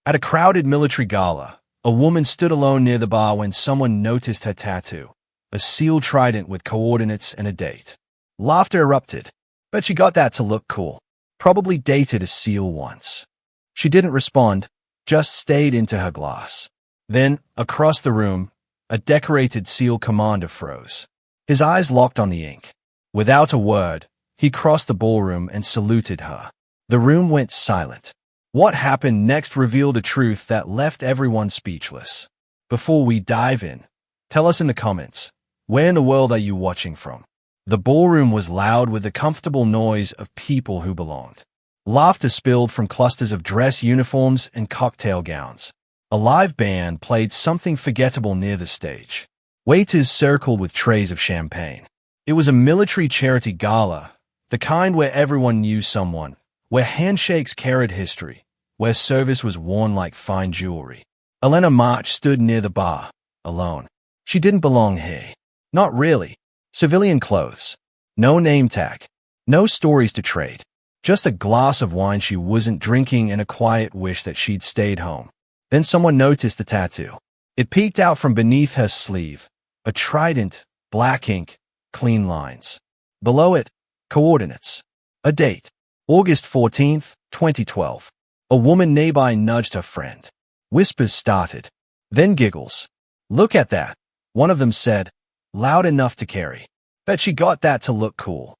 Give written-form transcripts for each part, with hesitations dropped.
At a crowded military gala, a woman stood alone near the bar when someone noticed her tattoo, a sealed trident with coordinates and a date. Laughter erupted. Bet she got that to look cool. Probably dated a SEAL once. She didn't respond, just stayed into her glass. Then, across the room, a decorated SEAL commander froze. His eyes locked on the ink. Without a word, he crossed the ballroom and saluted her. The room went silent. What happened next revealed a truth that left everyone speechless. Before we dive in, tell us in the comments, where in the world are you watching from? The ballroom was loud with the comfortable noise of people who belonged. Laughter spilled from clusters of dress uniforms and cocktail gowns. A live band played something forgettable near the stage. Waiters circled with trays of champagne. It was a military charity gala, the kind where everyone knew someone, where handshakes carried history, where service was worn like fine jewelry. Elena March stood near the bar, alone. She didn't belong here. Not really. Civilian clothes. No name tag. No stories to trade. Just a glass of wine she wasn't drinking and a quiet wish that she'd stayed home. Then someone noticed the tattoo. It peeked out from beneath her sleeve. A trident, black ink, clean lines. Below it, coordinates. A date. August 14th, 2012. A woman nearby nudged her friend. Whispers started. Then giggles. Look at that, one of them said, loud enough to carry. Bet she got that to look cool.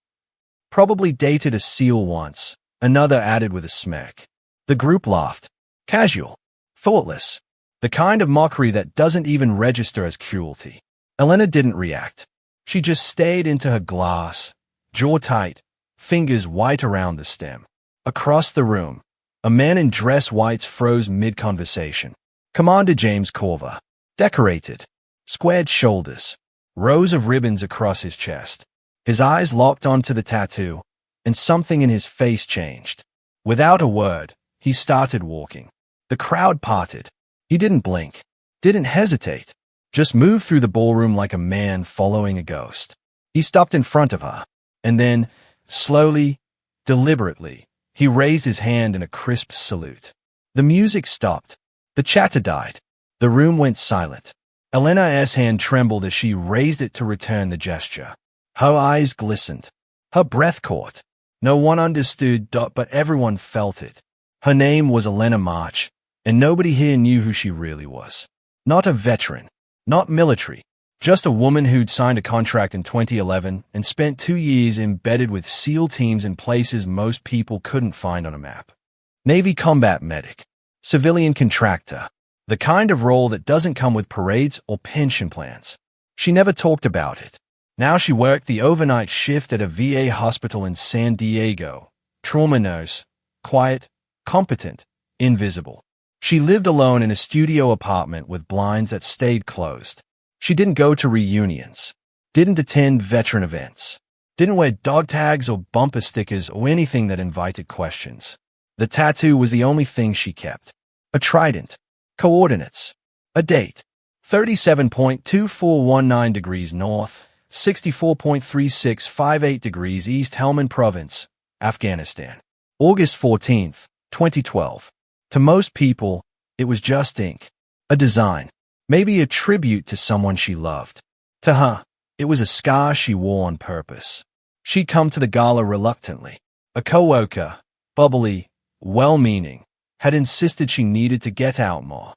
Probably dated a SEAL once, another added with a smirk. The group laughed. Casual. Thoughtless. The kind of mockery that doesn't even register as cruelty. Elena didn't react. She just stayed into her glass, jaw tight, fingers white around the stem. Across the room, a man in dress whites froze mid-conversation. Commander James Corver. Decorated. Squared shoulders. Rows of ribbons across his chest. His eyes locked onto the tattoo, and something in his face changed. Without a word, he started walking. The crowd parted. He didn't blink. Didn't hesitate. Just moved through the ballroom like a man following a ghost. He stopped in front of her, and then, slowly, deliberately, he raised his hand in a crisp salute. The music stopped. The chatter died. The room went silent. Elena's hand trembled as she raised it to return the gesture. Her eyes glistened. Her breath caught. No one understood, but everyone felt it. Her name was Elena March, and nobody here knew who she really was. Not a veteran. Not military. Just a woman who'd signed a contract in 2011 and spent 2 years embedded with SEAL teams in places most people couldn't find on a map. Navy combat medic. Civilian contractor. The kind of role that doesn't come with parades or pension plans. She never talked about it. Now she worked the overnight shift at a VA hospital in San Diego. Trauma nurse. Quiet, competent, invisible. She lived alone in a studio apartment with blinds that stayed closed. She didn't go to reunions. Didn't attend veteran events. Didn't wear dog tags or bumper stickers or anything that invited questions. The tattoo was the only thing she kept. A trident. Coordinates. A date. 37.2419 degrees north, 64.3658 degrees east, Helmand Province, Afghanistan. August 14th, 2012. To most people, it was just ink. A design. Maybe a tribute to someone she loved. To her, it was a scar she wore on purpose. She'd come to the gala reluctantly. A coworker, bubbly, well-meaning, had insisted she needed to get out more.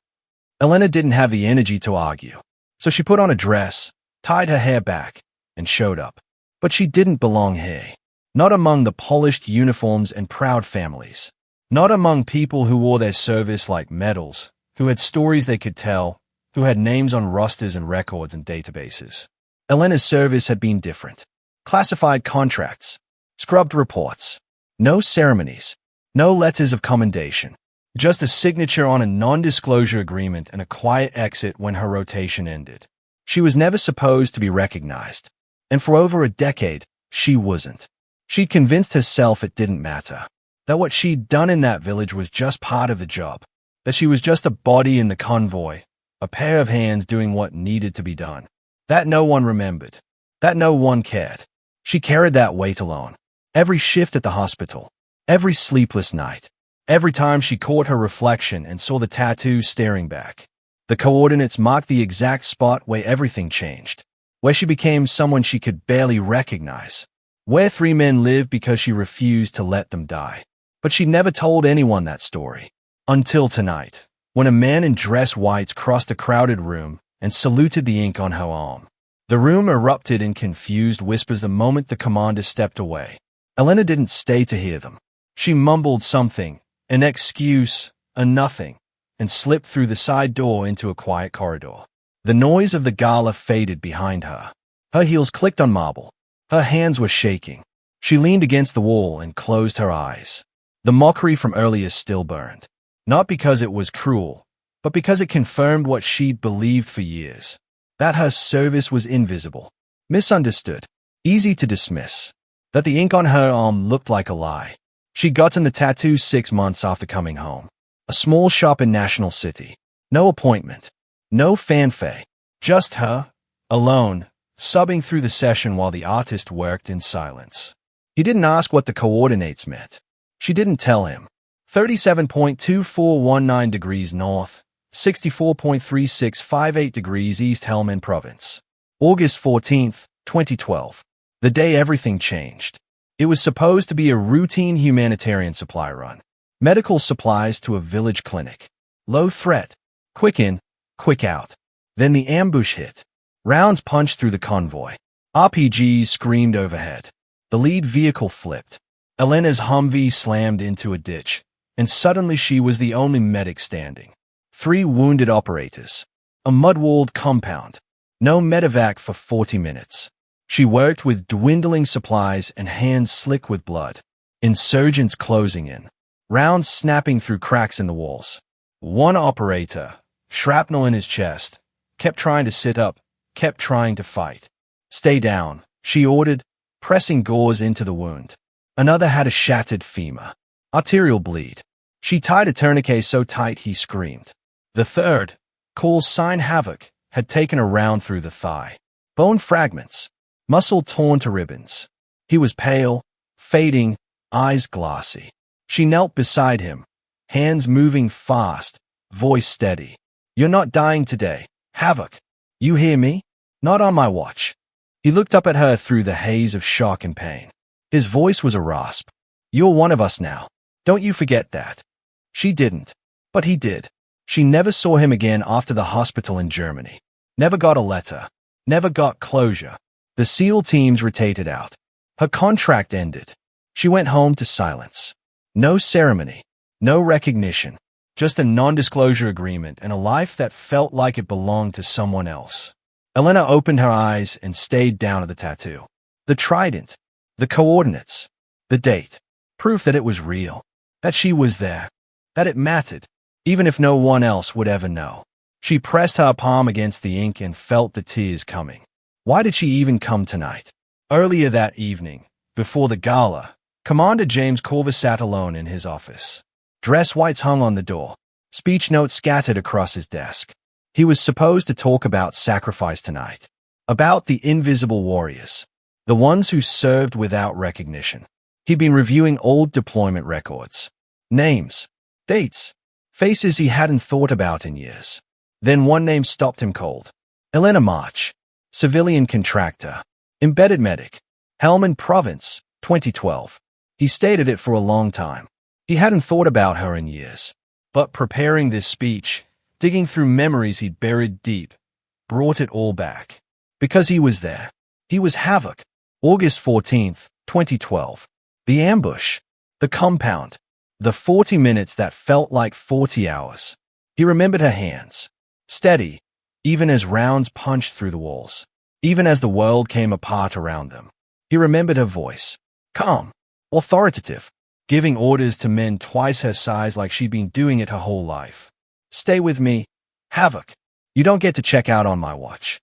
Elena didn't have the energy to argue, so she put on a dress, tied her hair back, and showed up. But she didn't belong here. Not among the polished uniforms and proud families. Not among people who wore their service like medals, who had stories they could tell, who had names on rosters and records and databases. Elena's service had been different. Classified contracts, scrubbed reports, no ceremonies, no letters of commendation, just a signature on a non-disclosure agreement and a quiet exit when her rotation ended. She was never supposed to be recognized, and for over a decade, she wasn't. She'd convinced herself it didn't matter, that what she'd done in that village was just part of the job, that she was just a body in the convoy, a pair of hands doing what needed to be done. That no one remembered. That no one cared. She carried that weight alone. Every shift at the hospital. Every sleepless night. Every time she caught her reflection and saw the tattoo staring back, the coordinates marked the exact spot where everything changed, where she became someone she could barely recognize, where 3 men lived because she refused to let them die. But she never told anyone that story. Until tonight, when a man in dress whites crossed a crowded room and saluted the ink on her arm. The room erupted in confused whispers the moment the commander stepped away. Elena didn't stay to hear them. She mumbled something, an excuse, a nothing, and slipped through the side door into a quiet corridor. The noise of the gala faded behind her. Her heels clicked on marble. Her hands were shaking. She leaned against the wall and closed her eyes. The mockery from earlier still burned. Not because it was cruel, but because it confirmed what she'd believed for years. That her service was invisible, misunderstood, easy to dismiss. That the ink on her arm looked like a lie. She'd gotten the tattoo 6 months after coming home. A small shop in National City. No appointment. No fanfare. Just her, alone, sobbing through the session while the artist worked in silence. He didn't ask what the coordinates meant. She didn't tell him. 37.2419 degrees north, 64.3658 degrees east Helmand Province. August 14th, 2012. The day everything changed. It was supposed to be a routine humanitarian supply run. Medical supplies to a village clinic. Low threat. Quick in, quick out. Then the ambush hit. Rounds punched through the convoy. RPGs screamed overhead. The lead vehicle flipped. Elena's Humvee slammed into a ditch, and suddenly she was the only medic standing. 3 wounded operators. A mud-walled compound. No medevac for 40 minutes. She worked with dwindling supplies and hands slick with blood. Insurgents closing in. Rounds snapping through cracks in the walls. One operator, shrapnel in his chest, kept trying to sit up, kept trying to fight. Stay down, she ordered, pressing gauze into the wound. Another had a shattered femur. Arterial bleed. She tied a tourniquet so tight he screamed. The third, called Sign Havoc, had taken a round through the thigh. Bone fragments. Muscle torn to ribbons. He was pale, fading, eyes glassy. She knelt beside him, hands moving fast, voice steady. You're not dying today, Havoc. You hear me? Not on my watch. He looked up at her through the haze of shock and pain. His voice was a rasp. You're one of us now. Don't you forget that. She didn't, but he did. She never saw him again after the hospital in Germany. Never got a letter. Never got closure. The SEAL teams rotated out. Her contract ended. She went home to silence. No ceremony. No recognition. Just a non-disclosure agreement and a life that felt like it belonged to someone else. Elena opened her eyes and stayed down at the tattoo. The trident. The coordinates. The date. Proof that it was real. That she was there. That it mattered. Even if no one else would ever know. She pressed her palm against the ink and felt the tears coming. Why did she even come tonight? Earlier that evening, before the gala, Commander James Corver sat alone in his office. Dress whites hung on the door. Speech notes scattered across his desk. He was supposed to talk about sacrifice tonight. About the invisible warriors. The ones who served without recognition. He'd been reviewing old deployment records. Names. Dates. Faces he hadn't thought about in years. Then one name stopped him cold. Elena March. Civilian contractor. Embedded medic. Helmand Province, 2012. He stayed at it for a long time. He hadn't thought about her in years. But preparing this speech, digging through memories he'd buried deep, brought it all back. Because he was there. He was Havoc. August 14th, 2012. The ambush. The compound. The 40 minutes that felt like 40 hours. He remembered her hands. Steady, even as rounds punched through the walls. Even as the world came apart around them. He remembered her voice. Calm. Authoritative. Giving orders to men twice her size like she'd been doing it her whole life. Stay with me, Havoc. You don't get to check out on my watch.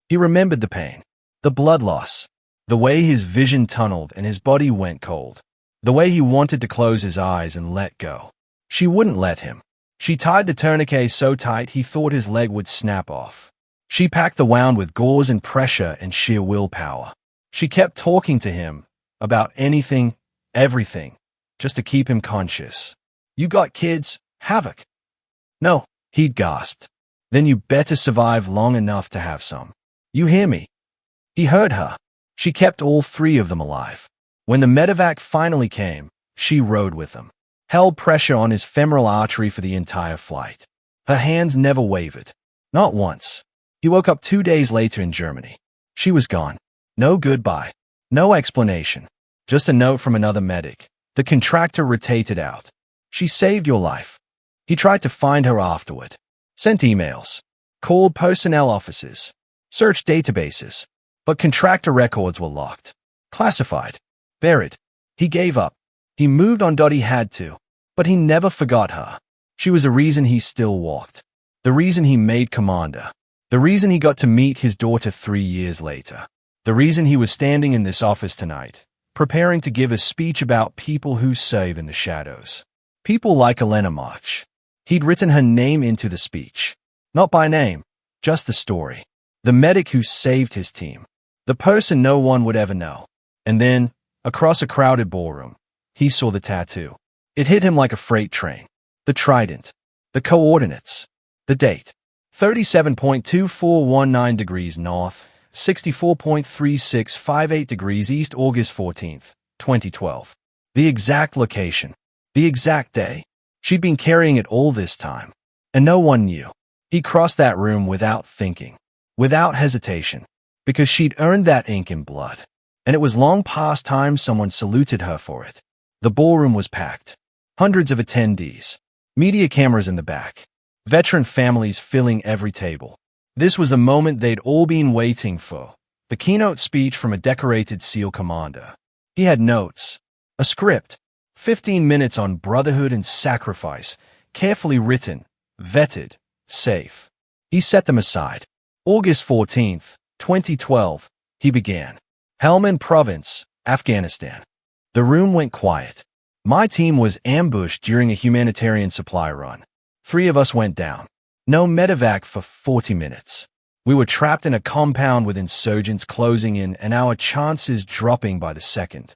He remembered the pain. The blood loss. The way his vision tunneled and his body went cold. The way he wanted to close his eyes and let go. She wouldn't let him. She tied the tourniquet so tight he thought his leg would snap off. She packed the wound with gauze and pressure and sheer willpower. She kept talking to him about anything, everything, just to keep him conscious. You got kids? Havoc. No, he'd gasped. Then you better survive long enough to have some. You hear me? He heard her. She kept all three of them alive. When the medevac finally came, she rode with them, held pressure on his femoral artery for the entire flight. Her hands never wavered. Not once. He woke up 2 days later in Germany. She was gone. No goodbye. No explanation. Just a note from another medic. The contractor rotated out. She saved your life. He tried to find her afterward. Sent emails. Called personnel offices. Searched databases. But contractor records were locked. Classified. Buried. He gave up. He moved on. He had to. But he never forgot her. She was a reason he still walked. The reason he made commander. The reason he got to meet his daughter 3 years later. The reason he was standing in this office tonight, preparing to give a speech about people who serve in the shadows. People like Elena March. He'd written her name into the speech. Not by name, just the story. The medic who saved his team. The person no one would ever know. And then, across a crowded ballroom, he saw the tattoo. It hit him like a freight train. The trident. The coordinates. The date. 37.2419 degrees north, 64.3658 degrees east, August 14th, 2012. The exact location. The exact day. She'd been carrying it all this time. And no one knew. He crossed that room without thinking. Without hesitation. Because she'd earned that ink in blood. And it was long past time someone saluted her for it. The ballroom was packed. Hundreds of attendees. Media cameras in the back. Veteran families filling every table. This was a moment they'd all been waiting for. The keynote speech from a decorated SEAL commander. He had notes. A script. 15 minutes on brotherhood and sacrifice. Carefully written. Vetted. Safe. He set them aside. August 14th, 2012, he began. Helmand Province, Afghanistan. The room went quiet. My team was ambushed during a humanitarian supply run. 3 of us went down. No medevac for 40 minutes. We were trapped in a compound with insurgents closing in and our chances dropping by the second.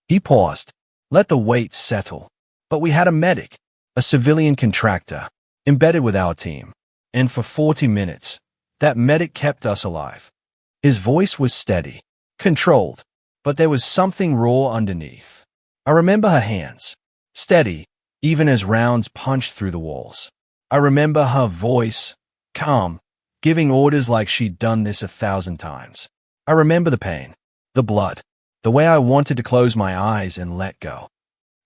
He paused. Let the weight settle. But we had a medic, a civilian contractor, embedded with our team. And for 40 minutes, that medic kept us alive. His voice was steady, controlled, but there was something raw underneath. I remember her hands, steady, even as rounds punched through the walls. I remember her voice, calm, giving orders like she'd done this 1,000 times. I remember the pain, the blood, the way I wanted to close my eyes and let go.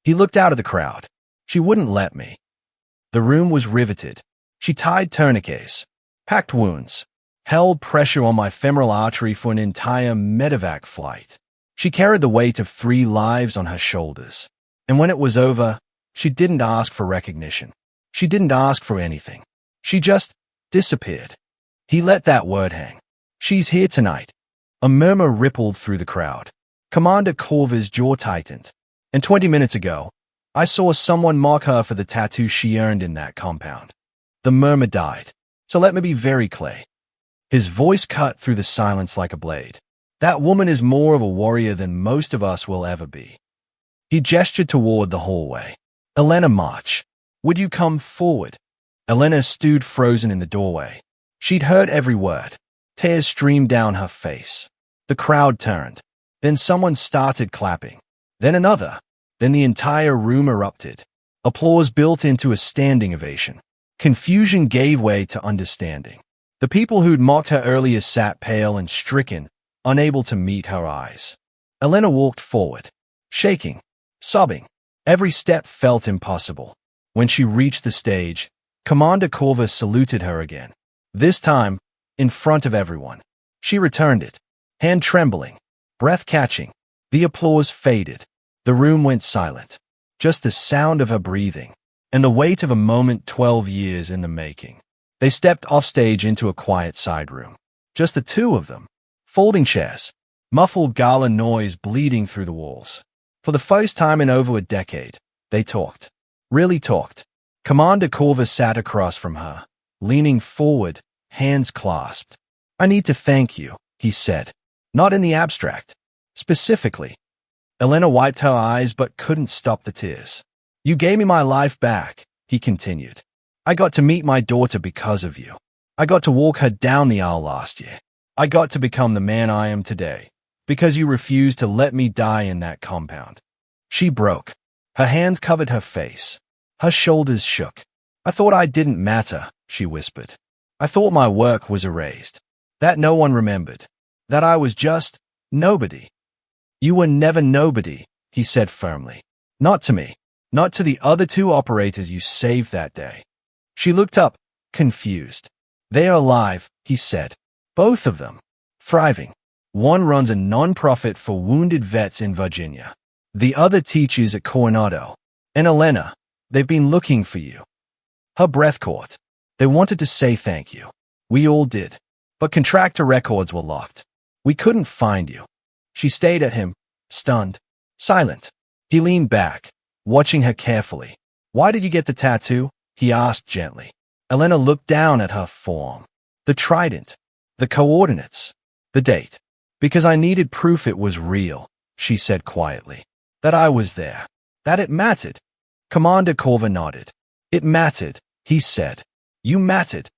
He looked out at the crowd. She wouldn't let me. The room was riveted. She tied tourniquets, packed wounds, held pressure on my femoral artery for an entire medevac flight. She carried the weight of 3 lives on her shoulders. And when it was over, she didn't ask for recognition. She didn't ask for anything. She just disappeared. He let that word hang. She's here tonight. A murmur rippled through the crowd. Commander Corver's jaw tightened. And 20 minutes ago, I saw someone mock her for the tattoo she earned in that compound. The murmur died. So let me be very clear. His voice cut through the silence like a blade. That woman is more of a warrior than most of us will ever be. He gestured toward the hallway. Elena March, would you come forward? Elena stood frozen in the doorway. She'd heard every word. Tears streamed down her face. The crowd turned. Then someone started clapping. Then another. Then the entire room erupted. Applause built into a standing ovation. Confusion gave way to understanding. The people who'd mocked her earlier sat pale and stricken, unable to meet her eyes. Elena walked forward, shaking, sobbing. Every step felt impossible. When she reached the stage, Commander Corver saluted her again. This time, in front of everyone. She returned it, hand trembling, breath catching. The applause faded. The room went silent. Just the sound of her breathing, and the weight of a moment 12 years in the making. They stepped off stage into a quiet side room. Just the 2 of them. Folding chairs. Muffled gala noise bleeding through the walls. For the first time in over a decade, they talked. Really talked. Commander Corver sat across from her, leaning forward, hands clasped. I need to thank you, he said. Not in the abstract. Specifically. Elena wiped her eyes but couldn't stop the tears. You gave me my life back, he continued. I got to meet my daughter because of you. I got to walk her down the aisle last year. I got to become the man I am today, because you refused to let me die in that compound. She broke. Her hands covered her face. Her shoulders shook. I thought I didn't matter, she whispered. I thought my work was erased. That no one remembered. That I was just nobody. You were never nobody, he said firmly. Not to me. Not to the other 2 operators you saved that day. She looked up, confused. They are alive, he said. Both of them. Thriving. One runs a non-profit for wounded vets in Virginia. The other teaches at Coronado. And Elena, they've been looking for you. Her breath caught. They wanted to say thank you. We all did. But contractor records were locked. We couldn't find you. She stayed at him, stunned, silent. He leaned back, watching her carefully. Why did you get the tattoo? He asked gently. Elena looked down at her forearm. The trident. The coordinates. The date. Because I needed proof it was real, she said quietly. That I was there. That it mattered. Commander Corver nodded. It mattered, he said. You mattered.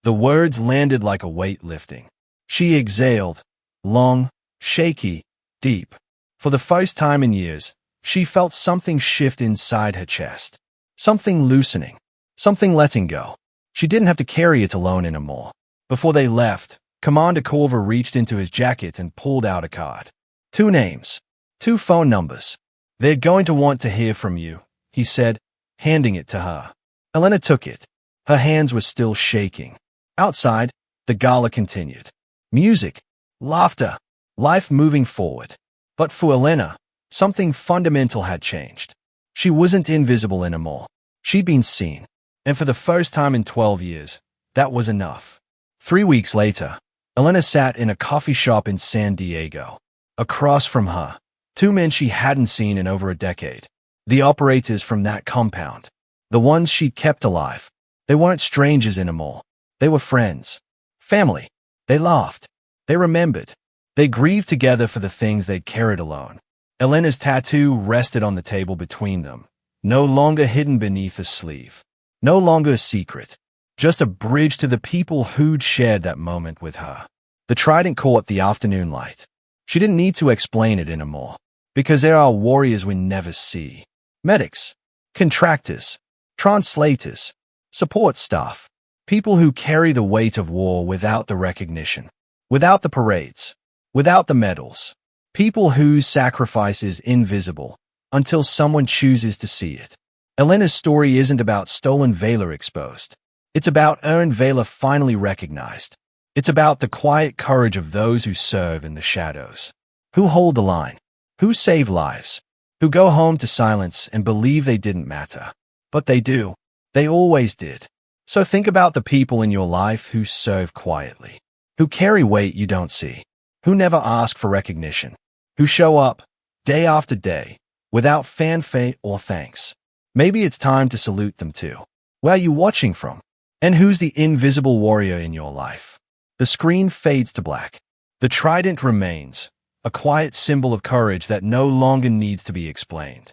The words landed like a weight lifting. She exhaled. Long, shaky, deep. For the first time in years, she felt something shift inside her chest. Something loosening. Something letting go. She didn't have to carry it alone anymore. Before they left, Commander Corver reached into his jacket and pulled out a card. 2 names. 2 phone numbers. They're going to want to hear from you, he said, handing it to her. Elena took it. Her hands were still shaking. Outside, the gala continued. Music, laughter, life moving forward. But for Elena, something fundamental had changed. She wasn't invisible anymore. She'd been seen. And for the first time in 12 years, that was enough. 3 weeks later, Elena sat in a coffee shop in San Diego. Across from her, 2 men she hadn't seen in over a decade. The operators from that compound. The ones she'd kept alive. They weren't strangers anymore. They were friends. Family. They laughed. They remembered. They grieved together for the things they'd carried alone. Elena's tattoo rested on the table between them, no longer hidden beneath a sleeve. No longer a secret. Just a bridge to the people who'd shared that moment with her. The trident caught the afternoon light. She didn't need to explain it anymore, because there are warriors we never see. Medics, contractors, translators, support staff, people who carry the weight of war without the recognition, without the parades, without the medals. People whose sacrifice is invisible until someone chooses to see it. Elena's story isn't about stolen valor exposed. It's about earned valor finally recognized. It's about the quiet courage of those who serve in the shadows, who hold the line, who save lives, who go home to silence and believe they didn't matter. But they do. They always did. So think about the people in your life who serve quietly, who carry weight you don't see, who never ask for recognition, who show up day after day without fanfare or thanks. Maybe it's time to salute them too. Where are you watching from? And who's the invisible warrior in your life? The screen fades to black. The trident remains, a quiet symbol of courage that no longer needs to be explained.